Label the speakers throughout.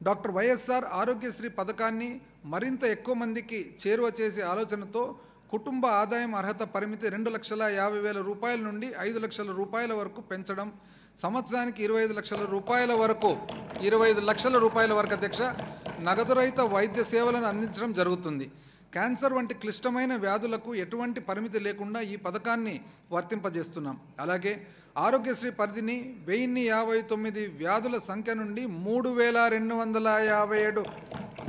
Speaker 1: Doctor YSR Aarogyasri పథకాన్ని మరింత ఎక్కువ మందికి చేరువ చేసే ఆలోచనతో కుటుంబ ఆదాయం అర్హత పరిమితి 2,50,000 రూపాయల నుండి 5 లక్షల రూపాయల వరకు పెంచడం, సంవత్సరానికి 25 లక్షల రూపాయల వరకు 25 లక్షల రూపాయల వరకు అధ్యక్ష నగదు రహిత వైద్య సేవలను అందించడం జరుగుతుంది. క్యాన్సర్ వంటి క్లిష్టమైన వ్యాధులకు ఎటువంటి పరిమితి లేకుండా ఈ పథకాన్ని వర్తింపజేస్తున్నాం. అలాగే ఆరోగ్యశ్రీ పరిధిని 1059 వ్యాధుల సంఖ్య నుండి 3,257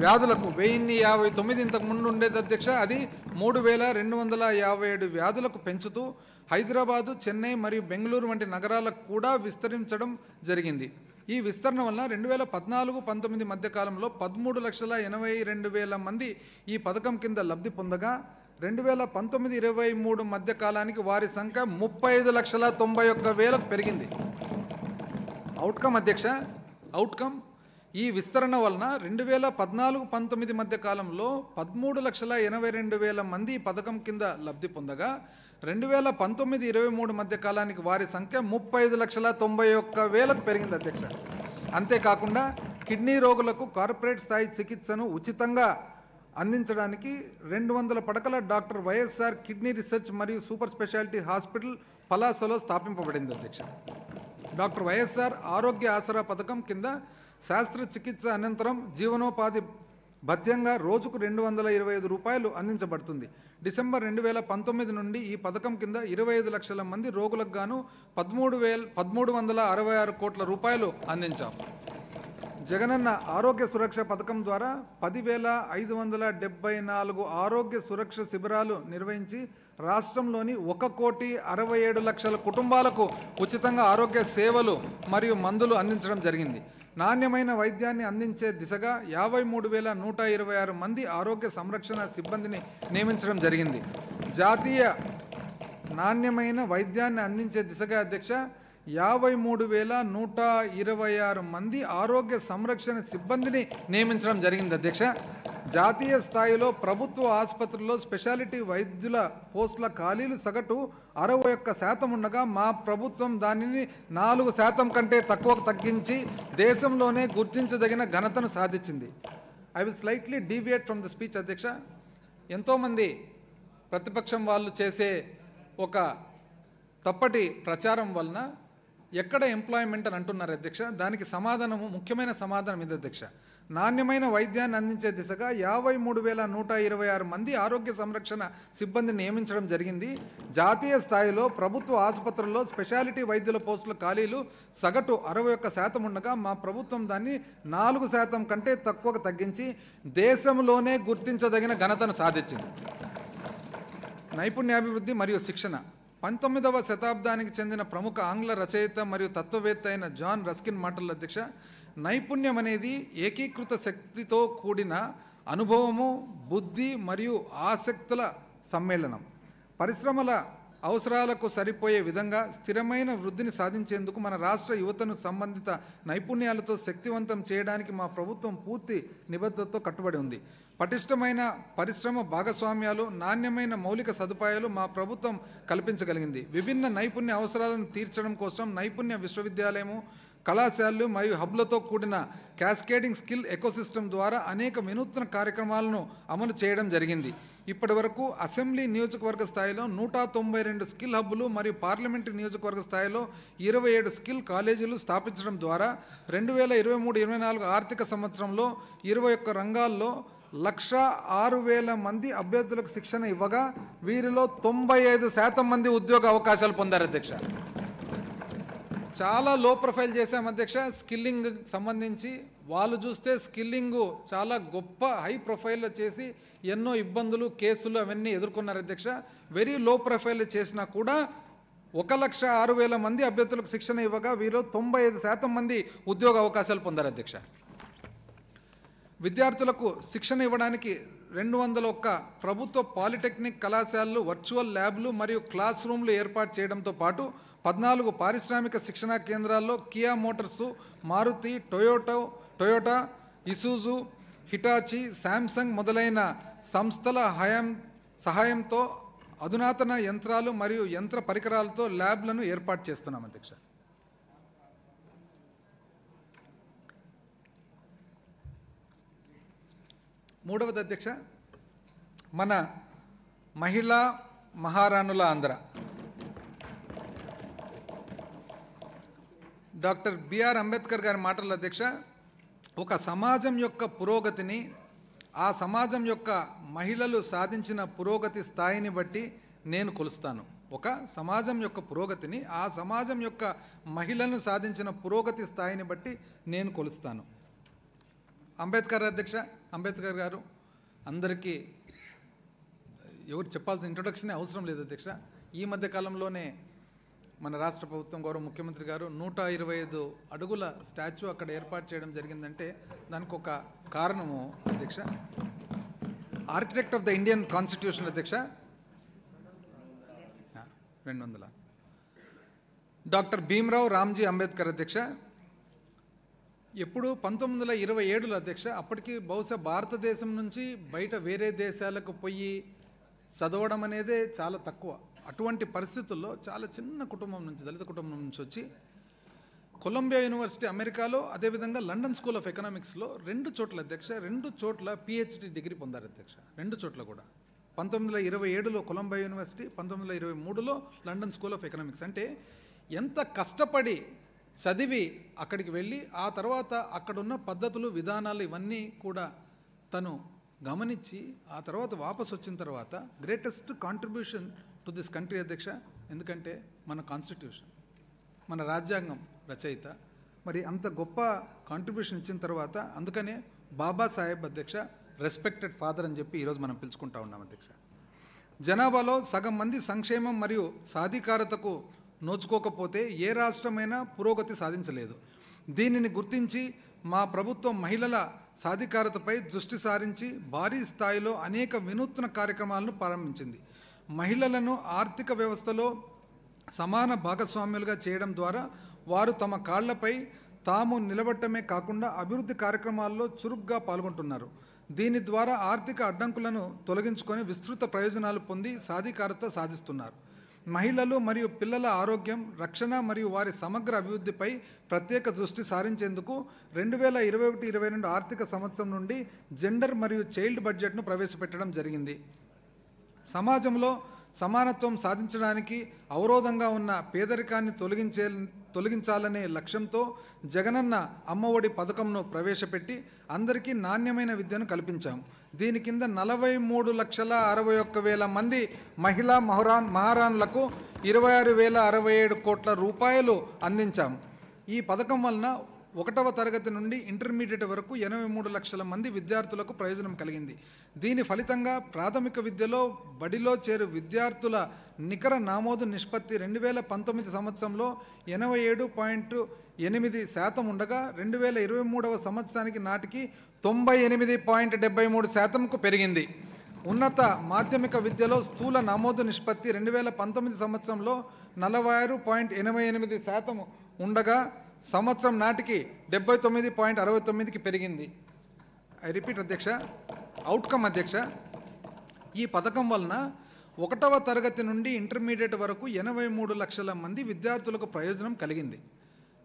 Speaker 1: వ్యాధులకు 1059 ఇంతకు ముందు ఉండేది అధ్యక్ష, అది 3,257 వ్యాధులకు పెంచుతూ హైదరాబాదు, చెన్నై మరియు బెంగళూరు వంటి నగరాలకు కూడా విస్తరించడం జరిగింది. ఈ విస్తరణ వల్ల 2014-19 మధ్య కాలంలో 13,82,000 మంది ఈ పథకం కింద లబ్ధి పొందగా 2019-23 మధ్య కాలానికి వారి సంఖ్య 35,91,000 పెరిగింది. అవుట్కమ్ అధ్యక్ష, అవుట్కమ్ ఈ విస్తరణ వలన 2014-19 మధ్య కాలంలో 13,82,000 మంది ఈ పథకం కింద లబ్ధి పొందగా 2019-23 మధ్య కాలానికి వారి సంఖ్య 35,91,000 పెరిగింది అధ్యక్ష. అంతేకాకుండా కిడ్నీ రోగులకు కార్పొరేట్ స్థాయి చికిత్సను ఉచితంగా అందించడానికి 200 పడకల డాక్టర్ వైఎస్ఆర్ కిడ్నీ రీసెర్చ్ మరియు సూపర్ స్పెషాలిటీ హాస్పిటల్ పలాసలో స్థాపింపబడింది అధ్యక్ష. డాక్టర్ వైఎస్ఆర్ ఆరోగ్య ఆసరా పథకం కింద శస్త్రచికిత్స అనంతరం జీవనోపాధి భత్యంగా రోజుకు 225 రూపాయలు అందించబడుతుంది. డిసెంబర్ 2019 నుండి ఈ పథకం కింద 25 లక్షల మంది రోగులకు గాను 13,366 కోట్ల రూపాయలు అందించాం. జగనన్న ఆరోగ్య సురక్ష పథకం ద్వారా 10,574 ఆరోగ్య సురక్ష శిబిరాలు నిర్వహించి రాష్ట్రంలోని 1,67,00,000 కుటుంబాలకు ఉచితంగా ఆరోగ్య సేవలు మరియు మందులు అందించడం జరిగింది. నాణ్యమైన వైద్యాన్ని అందించే దిశగా 53,126 మంది ఆరోగ్య సంరక్షణ సిబ్బందిని నియమించడం జరిగింది. జాతీయ నాణ్యమైన వైద్యాన్ని అందించే దిశగా అధ్యక్ష 53,126 మంది ఆరోగ్య సంరక్షణ సిబ్బందిని నియమించడం జరిగింది అధ్యక్ష. జాతీయ స్థాయిలో ప్రభుత్వ ఆసుపత్రుల్లో స్పెషాలిటీ వైద్యుల పోస్టుల ఖాళీలు సగటు 61% ఉండగా మా ప్రభుత్వం దానిని 4% కంటే తక్కువకు తగ్గించి దేశంలోనే గుర్తించదగిన ఘనతను సాధించింది. I will slightly deviate from the speech అధ్యక్ష. ఎంతోమంది ప్రతిపక్షం వాళ్ళు చేసే ఒక తప్పటి ప్రచారం వలన ఎక్కడ ఎంప్లాయ్మెంట్ అని అంటున్నారు అధ్యక్ష. దానికి సమాధానము, ముఖ్యమైన సమాధానం ఇది అధ్యక్ష. నాణ్యమైన వైద్యాన్ని అందించే దిశగా 53,126 మంది ఆరోగ్య సంరక్షణ సిబ్బందిని నియమించడం జరిగింది. జాతీయ స్థాయిలో ప్రభుత్వ ఆసుపత్రుల్లో స్పెషాలిటీ వైద్యుల పోస్టుల ఖాళీలు సగటు 61% ఉండగా మా ప్రభుత్వం దాన్ని 4% కంటే తక్కువగా తగ్గించి దేశంలోనే గుర్తించదగిన ఘనతను సాధించింది. నైపుణ్యాభివృద్ధి మరియు శిక్షణ 19వ శతాబ్దానికి చెందిన ప్రముఖ ఆంగ్ల రచయిత మరియు తత్వవేత్త అయిన జాన్ రస్కిన్ మాటల అధ్యక్ష, నైపుణ్యం అనేది ఏకీకృత శక్తితో కూడిన అనుభవము, బుద్ధి మరియు ఆసక్తుల సమ్మేళనం. పరిశ్రమల అవసరాలకు సరిపోయే విధంగా స్థిరమైన వృద్ధిని సాధించేందుకు మన రాష్ట్ర యువతను సంబంధిత నైపుణ్యాలతో శక్తివంతం చేయడానికి మా ప్రభుత్వం పూర్తి నిబద్ధతతో కట్టుబడి ఉంది. పటిష్టమైన పరిశ్రమ భాగస్వామ్యాలు, నాణ్యమైన మౌలిక సదుపాయాలు మా ప్రభుత్వం కల్పించగలిగింది. విభిన్న నైపుణ్య అవసరాలను తీర్చడం కోసం నైపుణ్య విశ్వవిద్యాలయము, కళాశాలలు మరియు హబ్లతో కూడిన క్యాస్కేడింగ్ స్కిల్ ఎకోసిస్టమ్ ద్వారా అనేక వినూత్న కార్యక్రమాలను అమలు చేయడం జరిగింది. ఇప్పటి వరకు అసెంబ్లీ నియోజకవర్గ స్థాయిలో 192 స్కిల్ హబ్బులు మరియు పార్లమెంటరీ నియోజకవర్గ స్థాయిలో 27 స్కిల్ కాలేజీలు స్థాపించడం ద్వారా 2023-24 ఆర్థిక సంవత్సరంలో 21 రంగాల్లో 106,000 మంది అభ్యర్థులకు శిక్షణ ఇవ్వగా వీరిలో 95% మంది ఉద్యోగ అవకాశాలు పొందారు అధ్యక్ష. చాలా లో ప్రొఫైల్ చేశాం అధ్యక్ష. స్కిల్లింగ్ సంబంధించి వాళ్ళు చూస్తే స్కిల్లింగ్ చాలా గొప్ప హై ప్రొఫైల్లో చేసి ఎన్నో ఇబ్బందులు, కేసులు అవన్నీ ఎదుర్కొన్నారు అధ్యక్ష. వెరీ లో ప్రొఫైల్ చేసినా కూడా 1,06,000 మంది అభ్యర్థులకు శిక్షణ ఇవ్వగా వీరిలో 95% మంది ఉద్యోగ అవకాశాలు పొందారు అధ్యక్ష. విద్యార్థులకు శిక్షణ ఇవ్వడానికి 201 ప్రభుత్వ పాలిటెక్నిక్ కళాశాలలు, వర్చువల్ ల్యాబ్లు మరియు క్లాస్ రూమ్లు ఏర్పాటు చేయడంతో పాటు 14 పారిశ్రామిక శిక్షణా కేంద్రాల్లో Kia motors, Maruti, Toyota, Isuzu, Hitachi, Samsung మొదలైన సంస్థల సహాయంతో అధునాతన యంత్రాలు మరియు యంత్ర పరికరాలతో ల్యాబ్లను ఏర్పాటు చేస్తున్నాం అధ్యక్ష. మూడవది అధ్యక్ష, మన మహిళా మహారాణుల ఆంధ్ర డాక్టర్ బిఆర్ అంబేద్కర్ గారి మాటల అధ్యక్ష, ఒక సమాజం యొక్క పురోగతిని ఆ సమాజం యొక్క మహిళలు సాధించిన పురోగతి స్థాయిని బట్టి నేను కొలుస్తాను. ఒక సమాజం యొక్క పురోగతిని ఆ సమాజం యొక్క మహిళలను సాధించిన పురోగతి స్థాయిని బట్టి నేను కొలుస్తాను. అంబేద్కర్ గారు అందరికీ ఎవరు చెప్పాల్సిన ఇంట్రొడక్షన్ అవసరం లేదు అధ్యక్ష. ఈ మధ్య కాలంలోనే మన రాష్ట్ర ప్రభుత్వం గౌరవ ముఖ్యమంత్రి గారు 125 అడుగుల స్టాచ్యూ అక్కడ ఏర్పాటు చేయడం జరిగిందంటే దానికి ఒక కారణము అధ్యక్ష, architect of the Indian constitution అధ్యక్ష 200 డాక్టర్ భీమ్రావ్ రామ్జీ అంబేద్కర్ అధ్యక్ష. ఎప్పుడు 1927లో అధ్యక్ష, అప్పటికి బహుశా భారతదేశం నుంచి బయట వేరే దేశాలకు పోయి చదవడం అనేదే చాలా తక్కువ. అటువంటి పరిస్థితుల్లో చాలా చిన్న కుటుంబం నుంచి, దళిత కుటుంబం నుంచి వచ్చి కొలంబియా యూనివర్సిటీ అమెరికాలో, అదేవిధంగా లండన్ స్కూల్ ఆఫ్ ఎకనామిక్స్లో 2 చోట్ల అధ్యక్ష, 2 చోట్ల పిహెచ్డి డిగ్రీ పొందారు అధ్యక్ష. 2 చోట్ల కూడా 1927లో కొలంబియా యూనివర్సిటీ, 1923లో లండన్ స్కూల్ ఆఫ్ ఎకనామిక్స్. అంటే ఎంత కష్టపడి చదివి అక్కడికి వెళ్ళి ఆ తర్వాత అక్కడున్న పద్ధతులు విధానాలు ఇవన్నీ కూడా తను గమనించి ఆ తర్వాత వాపసు వచ్చిన తర్వాత greatest contribution to this country అధ్యక్ష. ఎందుకంటే మన కాన్స్టిట్యూషన్, మన రాజ్యాంగం రచయిత, మరి అంత గొప్ప కాంట్రిబ్యూషన్ ఇచ్చిన తర్వాత అందుకనే బాబాసాహెబ్ అధ్యక్ష రెస్పెక్టెడ్ ఫాదర్ అని చెప్పి ఈరోజు మనం పిలుచుకుంటా ఉన్నాం అధ్యక్ష. జనాభాలో సగం మంది సంక్షేమం మరియు సాధికారతకు నోచుకోకపోతే ఏ రాష్ట్రమైనా పురోగతి సాధించలేదు. దీనిని గుర్తించి మా ప్రభుత్వం మహిళల సాధికారతపై దృష్టి సారించి భారీ స్థాయిలో అనేక వినూత్న కార్యక్రమాలను ప్రారంభించింది. మహిళలను ఆర్థిక వ్యవస్థలో సమాన భాగస్వామ్యులుగా చేయడం ద్వారా వారు తమ కాళ్లపై తాము నిలబడటమే కాకుండా అభివృద్ధి కార్యక్రమాల్లో చురుగ్గా పాల్గొంటున్నారు. దీని ద్వారా ఆర్థిక అడ్డంకులను తొలగించుకొని విస్తృత ప్రయోజనాలు పొంది సాధికారత సాధిస్తున్నారు. మహిళలు మరియు పిల్లల ఆరోగ్యం, రక్షణ మరియు వారి సమగ్ర అభివృద్ధిపై ప్రత్యేక దృష్టి సారించేందుకు 2021-22 ఆర్థిక సంవత్సరం నుండి జెండర్ మరియు చైల్డ్ బడ్జెట్ను ప్రవేశపెట్టడం జరిగింది. సమాజంలో సమానత్వం సాధించడానికి అవరోధంగా ఉన్న పేదరికాన్ని తొలగించాలనే లక్ష్యంతో జగనన్న అమ్మఒడి పథకంను ప్రవేశపెట్టి అందరికీ నాణ్యమైన విద్యను కల్పించాం. దీని కింద 43,61,000 మంది మహిళా మహారాణులకు 26,067 కోట్ల రూపాయలు అందించాం. ఈ పథకం వలన 1వ తరగతి నుండి ఇంటర్మీడియట్ వరకు 83 లక్షల మంది విద్యార్థులకు ప్రయోజనం కలిగింది. దీని ఫలితంగా ప్రాథమిక విద్యలో బడిలో చేరు విద్యార్థుల నికర నమోదు నిష్పత్తి 2019 సంవత్సరంలో 87.8% ఉండగా 2023వ సంవత్సరానికి నాటికి 98.73%కు పెరిగింది. ఉన్నత మాధ్యమిక విద్యలో స్థూల నమోదు నిష్పత్తి 2019 సంవత్సరంలో 46.88% ఉండగా సంవత్సరం నాటికి 79.69కి పెరిగింది. ఐ రిపీట్ అధ్యక్ష, అవుట్కమ్ అధ్యక్ష, ఈ పథకం వలన 1వ తరగతి నుండి ఇంటర్మీడియట్ వరకు 83 లక్షల మంది విద్యార్థులకు ప్రయోజనం కలిగింది.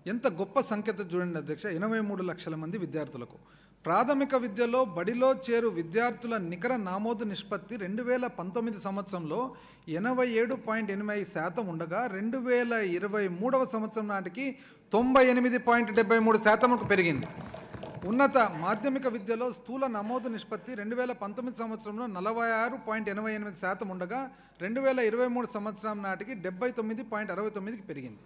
Speaker 1: ఎంత గొప్ప సంఖ్యత చూడండి అధ్యక్ష, 83 లక్షల మంది విద్యార్థులకు. ప్రాథమిక విద్యలో బడిలో చేరు విద్యార్థుల నికర నమోదు నిష్పత్తి 2019 సంవత్సరంలో 87.85% ఉండగా 2023వ సంవత్సరం నాటికి 98.73%కు పెరిగింది. ఉన్నత మాధ్యమిక విద్యలో స్థూల నమోదు నిష్పత్తి 2019 సంవత్సరంలో 46.88% ఉండగా 2023 సంవత్సరం నాటికి 79.69కి పెరిగింది.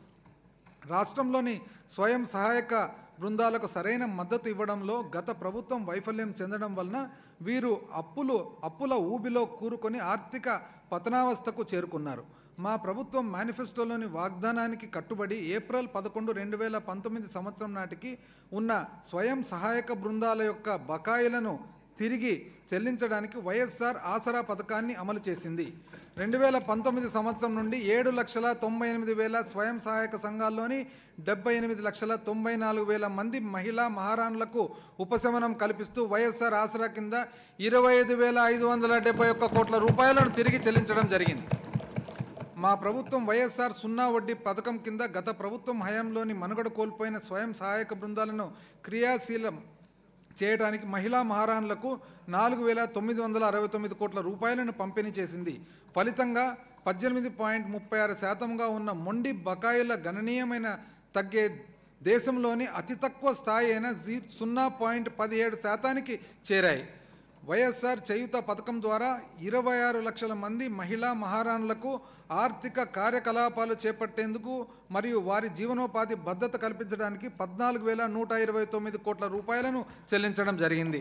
Speaker 1: రాష్ట్రంలోని స్వయం సహాయక బృందాలకు సరైన మద్దతు ఇవ్వడంలో గత ప్రభుత్వం వైఫల్యం చెందడం వలన వీరు అప్పుల ఊబిలో కూరుకొని ఆర్థిక పతనావస్థకు చేరుకున్నారు. మా ప్రభుత్వం మేనిఫెస్టోలోని వాగ్దానానికి కట్టుబడి ఏప్రిల్ 11, 2019 సంవత్సరం నాటికి ఉన్న స్వయం సహాయక బృందాల యొక్క బకాయిలను తిరిగి చెల్లించడానికి వైఎస్ఆర్ ఆసరా పథకాన్ని అమలు చేసింది. 2019 సంవత్సరం నుండి 7,98,000 స్వయం సహాయక సంఘాల్లోని 78,94,000 మంది మహిళా మహారాణులకు ఉపశమనం కల్పిస్తూ వైఎస్ఆర్ ఆసరా కింద 25,571 కోట్ల రూపాయలను తిరిగి చెల్లించడం జరిగింది. మా ప్రభుత్వం వైఎస్ఆర్ 0 వడ్డీ పథకం కింద గత ప్రభుత్వం హయాంలోని మనుగడ కోల్పోయిన స్వయం సహాయక బృందాలను క్రియాశీలం చేయడానికి మహిళా మహారాణులకు 4,969 కోట్ల రూపాయలను పంపిణీ చేసింది. ఫలితంగా 18.36% ఉన్న మొండి బకాయిల గణనీయమైన తగ్గే దేశంలోని అతి తక్కువ స్థాయి అయిన 0.17%కి చేరాయి. వైఎస్ఆర్ చేయూత పథకం ద్వారా 26 లక్షల మంది మహిళా మహారాణులకు ఆర్థిక కార్యకలాపాలు చేపట్టేందుకు మరియు వారి జీవనోపాధి భద్రత కల్పించడానికి 14,129 కోట్ల రూపాయలను చెల్లించడం జరిగింది.